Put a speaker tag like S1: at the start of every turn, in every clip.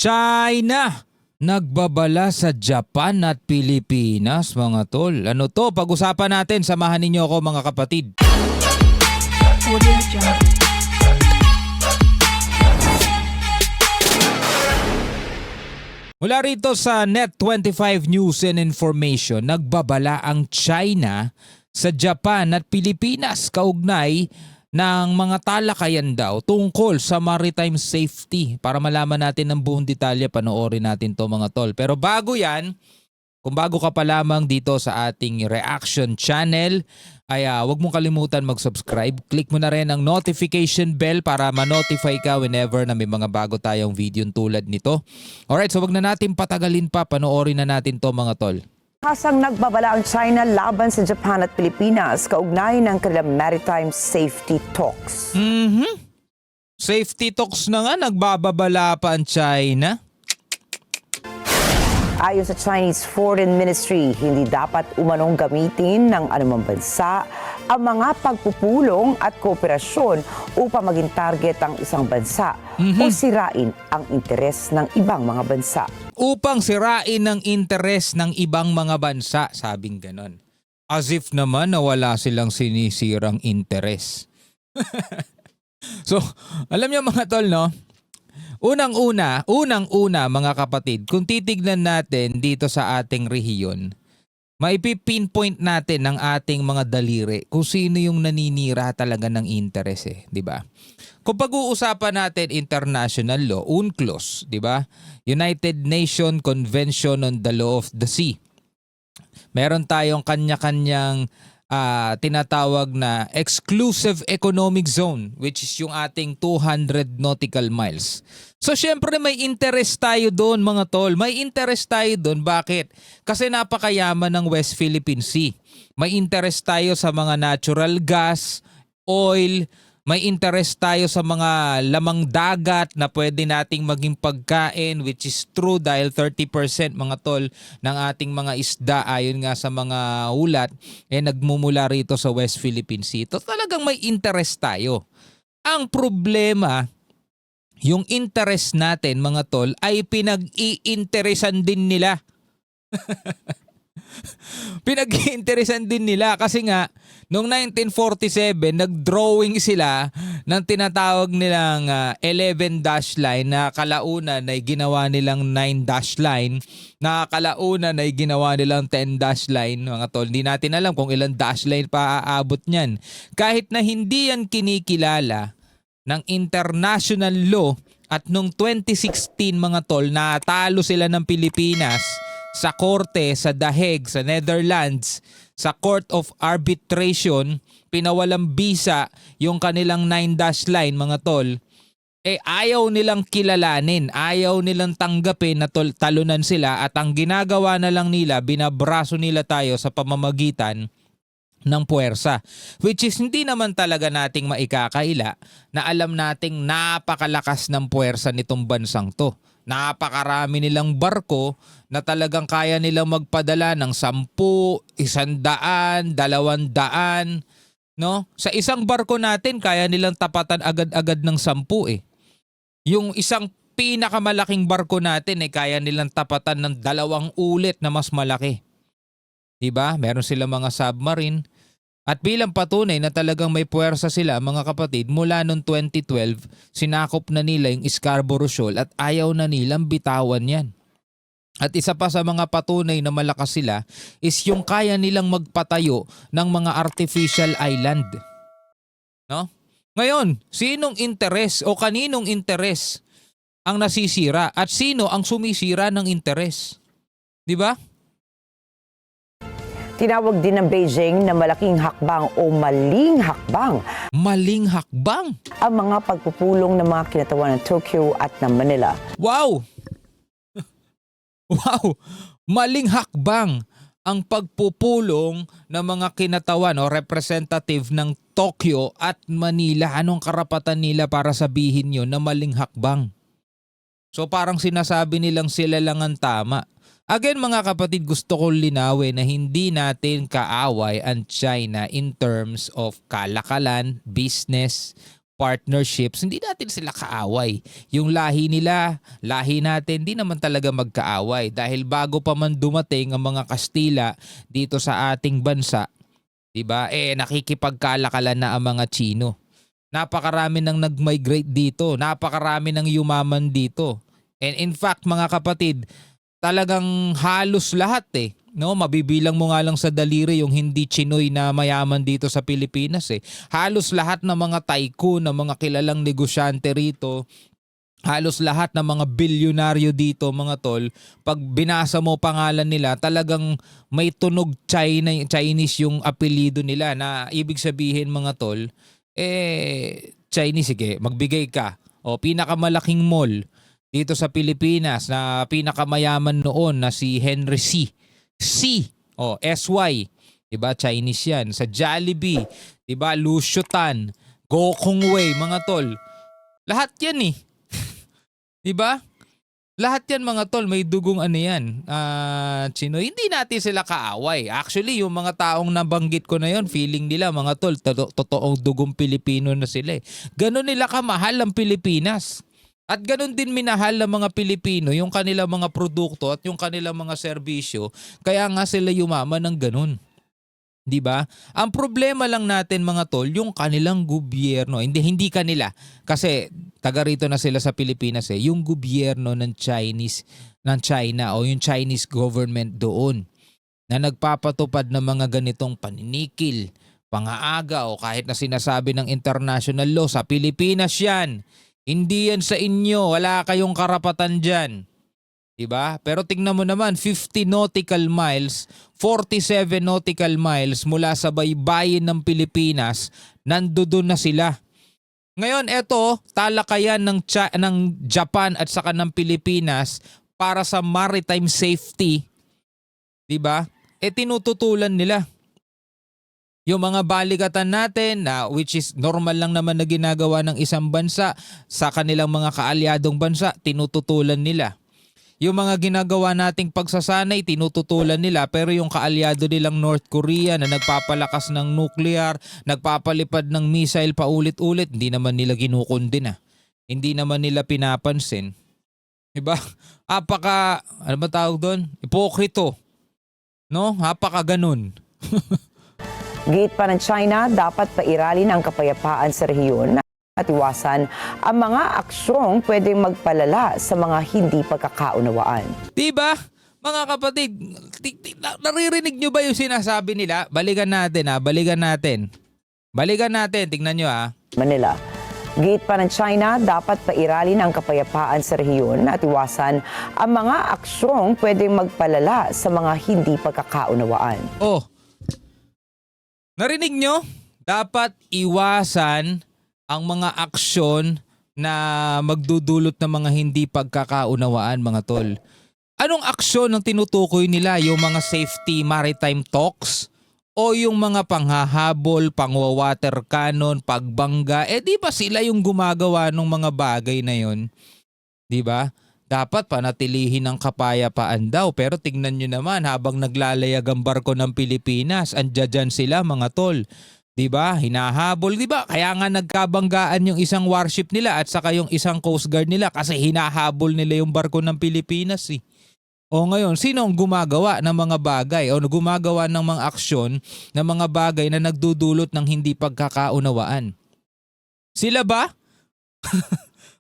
S1: China nagbabala sa Japan at Pilipinas, mga tol. Ano to? Pag-usapan natin. Samahan ninyo ako, mga kapatid.
S2: Audio Jungle.
S1: Mula rito sa Net25 News and Information, nagbabala ang China sa Japan at Pilipinas kaugnay ng mga talakayan daw tungkol sa maritime safety. Para malaman natin ng buong detalye, panoorin natin to, mga tol. Pero bago yan, kung bago ka pa lamang dito sa ating reaction channel, ay huwag mong kalimutan mag-subscribe. Click mo na rin ang notification bell para ma-notify ka whenever na may mga bago tayong video tulad nito. Alright, so wag na natin patagalin pa. Panoorin na natin to, mga tol.
S3: Hasang nagbabala ang China laban sa Japan at Pilipinas kaugnay ng kanilang maritime safety talks.
S1: Safety talks na nga, nagbababala pa ang China.
S3: Ayon sa Chinese Foreign Ministry, hindi dapat umanong gamitin ng anumang bansa ang mga pagpupulong at kooperasyon upang maging target ang isang bansa o sirain ang interes ng ibang mga bansa.
S1: Upang sirain ang interes ng ibang mga bansa, sabing ganon. As if naman na wala silang sinisirang interes. So, alam niyo, mga tol, no? Unang-una mga kapatid, kung titignan natin dito sa ating rehiyon, maipipinpoint natin ng ating mga daliri kung sino yung naninira talaga ng interes, di ba? Kung pag-uusapan natin international law, UNCLOS, di ba? United Nations Convention on the Law of the Sea. Meron tayong kanya-kanyang tinatawag na exclusive economic zone, which is yung ating 200 nautical miles. So syempre may interest tayo doon, mga tol. May interest tayo doon. Bakit? Kasi napakayaman ng West Philippine Sea. May interest tayo sa mga natural gas, oil. May interest tayo sa mga lamang dagat na pwede nating maging pagkain, which is true dahil 30% mga tol ng ating mga isda ayon nga sa mga ulat nagmumula rito sa West Philippine Sea. So talagang may interest tayo. Ang problema, yung interest natin, mga tol, ay pinag-iinteresan din nila. Pinag-iinteresan din nila kasi nga noong 1947 nag-drawing sila ng tinatawag nilang 11 dash line na kalaunan ay ginawa nilang 9 dash line, na kalaunan ay ginawa nilang 10 dash line, mga tol. Hindi natin alam kung ilang dash line pa aabot niyan. Kahit na hindi yan kinikilala ng international law, at noong 2016, mga tol, natalo sila ng Pilipinas sa korte sa The Hague sa Netherlands, sa Court of Arbitration, pinawalang bisa yung kanilang 9 dash line, mga tol. Ayaw nilang kilalanin, ayaw nilang tanggapin na talunan sila, at ang ginagawa na lang nila, binabraso nila tayo sa pamamagitan ng puwersa, which is hindi naman talaga nating maikakaila na alam nating napakalakas ng puwersa nitong bansang to. Napakarami nilang barko na talagang kaya nilang magpadala ng 10, 100, 200, no? Sa isang barko natin kaya nilang tapatan agad-agad ng 10 eh. Yung isang pinakamalaking barko natin kaya nilang tapatan ng 2 ulit na mas malaki. Diba? Meron silang mga submarine. At bilang patunay na talagang may puwersa sila, mga kapatid, mula noong 2012, sinakop na nila yung Scarborough Shoal at ayaw na nilang bitawan yan. At isa pa sa mga patunay na malakas sila is yung kaya nilang magpatayo ng mga artificial island. No? Ngayon, sinong interes o kaninong interes ang nasisira at sino ang sumisira ng interes? Di ba?
S3: Tinawag din ng Beijing na malaking hakbang o maling hakbang
S1: Maling hakbang?
S3: ang mga pagpupulong ng mga kinatawan ng Tokyo at ng Manila.
S1: Wow! Wow! Maling hakbang ang pagpupulong ng mga kinatawan o representative ng Tokyo at Manila. Anong karapatan nila para sabihin yun na maling hakbang? So parang sinasabi nilang sila lang ang tama. Again, mga kapatid, gusto kong linawin na hindi natin kaaway ang China in terms of kalakalan, business, partnerships, hindi natin sila kaaway. Yung lahi nila, lahi natin, di naman talaga magkaaway. Dahil bago pa man dumating ang mga Kastila dito sa ating bansa, diba? Nakikipagkalakalan na ang mga Chino. Napakarami nang nag-migrate dito. Napakarami nang yumaman dito. And in fact, mga kapatid, talagang halos lahat no, mabibilang mo nga lang sa daliri yung hindi Chinoy na mayaman dito sa Pilipinas Halos lahat ng mga tycoon, ng mga kilalang negosyante rito, halos lahat ng mga bilyonaryo dito, mga tol, pag binasa mo pangalan nila, talagang may tunog Chinese yung apelyido nila na ibig sabihin, mga tol, Chinese, sige, magbigay ka. O pinakamalaking mall dito sa Pilipinas na pinakamayaman noon na si Henry SY, 'di ba? Chinese 'yan. Sa Jollibee, 'di ba? Lucio Tan, Gokong Wei, mga tol. Lahat 'yan 'Di ba? Lahat 'yan, mga tol, may dugong ano 'yan. Chino, hindi natin sila kaaway. Actually, yung mga taong nabanggit ko na 'yon, feeling nila, mga tol, totoong dugong Pilipino na sila Ganon nila kamahal ang Pilipinas. At ganun din minahal ng mga Pilipino yung kanilang mga produkto at yung kanilang mga serbisyo. Kaya nga sila yumaman ng ganun. 'Di ba? Ang problema lang natin, mga tol, yung kanilang gobyerno. Hindi kanila. Kasi taga rito na sila sa Pilipinas Yung gobyerno ng China o yung Chinese government doon na nagpapatupad ng mga ganitong paninikil, pang-aaga o kahit na sinasabi ng international law, sa Pilipinas 'yan. Hindi yan sa inyo. Wala kayong karapatan dyan. Diba? Pero tingnan mo naman, 50 nautical miles, 47 nautical miles mula sa baybayin ng Pilipinas, nandoon na sila. Ngayon, eto, talakayan ng Japan at saka ng Pilipinas para sa maritime safety. Diba? Tinututulan nila. Yung mga balikatan natin which is normal lang naman na ginagawa ng isang bansa sa kanilang mga kaalyadong bansa, tinututulan nila. Yung mga ginagawa nating pagsasanay, tinututulan nila, pero yung kaalyado nilang North Korea na nagpapalakas ng nuclear, nagpapalipad ng missile paulit-ulit, hindi naman nila kinukundin Hindi naman nila pinapansin. Diba? Ano ba tawag doon? Hipokrito. No? Ganun.
S3: Giit pa ng China, dapat pairalin ang kapayapaan sa rehiyon at iwasan ang mga aksyong pwedeng magpalala sa mga hindi pagkakaunawaan.
S1: Diba? Mga kapatid, naririnig nyo ba yung sinasabi nila? Balikan natin balikan natin. Balikan natin, tingnan nyo
S3: Manila. Giit pa ng China, dapat pairalin ang kapayapaan sa rehiyon at iwasan ang mga aksyong pwedeng magpalala sa mga hindi pagkakaunawaan.
S1: Narinig nyo? Dapat iwasan ang mga aksyon na magdudulot ng mga hindi pagkakaunawaan, mga tol. Anong aksyon ang tinutukoy nila? Yung mga safety maritime talks? O yung mga panghahabol, pangwawater cannon, pagbangga? Di ba sila yung gumagawa ng mga bagay na yon? Di ba? Dapat panatilihin ang kapayapaan daw. Pero tingnan nyo naman, habang naglalayag ang barko ng Pilipinas, andyan sila, mga tol. Diba? Hinahabol, diba? Kaya nga nagkabanggaan yung isang warship nila at saka yung isang coast guard nila kasi hinahabol nila yung barko ng Pilipinas O ngayon, sino ang gumagawa ng mga bagay o gumagawa ng mga aksyon ng mga bagay na nagdudulot ng hindi pagkakaunawaan? Sila ba?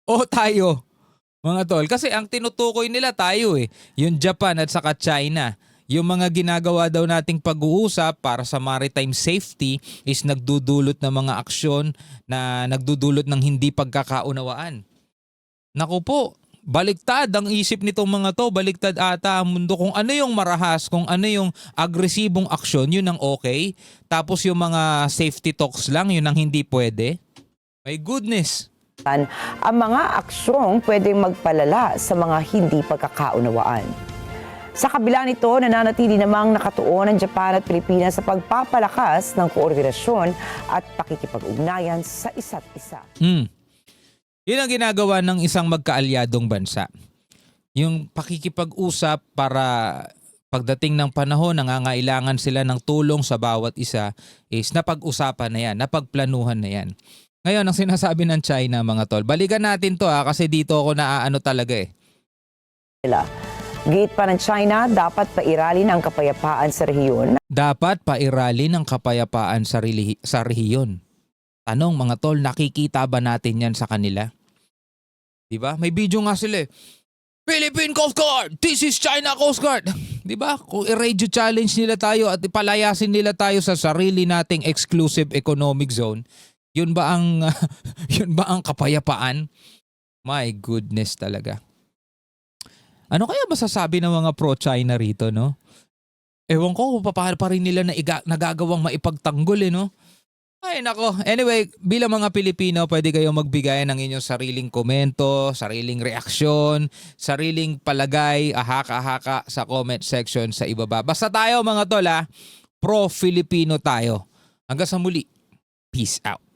S1: O tayo? Mga tol, kasi ang tinutukoy nila tayo yung Japan at saka China. Yung mga ginagawa daw nating pag-uusap para sa maritime safety is nagdudulot ng mga aksyon na nagdudulot ng hindi pagkakaunawaan. Naku po, baliktad ang isip nitong mga to, baliktad ata ang mundo. Kung ano yung marahas, kung ano yung agresibong aksyon, yun ang okay. Tapos yung mga safety talks lang, yun ang hindi pwede. My goodness.
S3: Ang mga aksyong pwedeng magpalala sa mga hindi pagkakaunawaan. Sa kabila nito, nananatili namang nakatuon ang Japan at Pilipinas sa pagpapalakas ng koordinasyon at pakikipag-ugnayan sa isa't isa.
S1: Yun ang ginagawa ng isang magkaalyadong bansa. Yung pakikipag-usap para pagdating ng panahon, nangangailangan sila ng tulong sa bawat isa is napag-usapan na yan, napagplanuhan na yan. Ngayon, ang sinasabi ng China mga tol, balikan natin to kasi dito ako naaano talaga eh.
S3: nila. Gate pa ng China, dapat pairalin ang kapayapaan sa rehiyon.
S1: Dapat pairalin ang kapayapaan sa rehiyon. Tanong mga tol, nakikita ba natin yan sa kanila? Diba? May video nga sila eh. Philippine Coast Guard! This is China Coast Guard! Diba? Kung i-radio challenge nila tayo at ipalayasin nila tayo sa sarili nating exclusive economic zone, yun ba ang yun ba ang kapayapaan? My goodness talaga. Ano kaya masasabi ng mga pro-China rito, no? Ewan ko kung paano pa rin nila nagagawang maipagtanggol, no? Ay, nako. Anyway, bilang mga Pilipino, pwede kayong magbigay ng inyong sariling komento, sariling reaksyon, sariling palagay, ahaka-ahaka sa comment section sa ibaba. Basta tayo mga tol, pro-Filipino tayo. Hanggang sa muli. Peace out.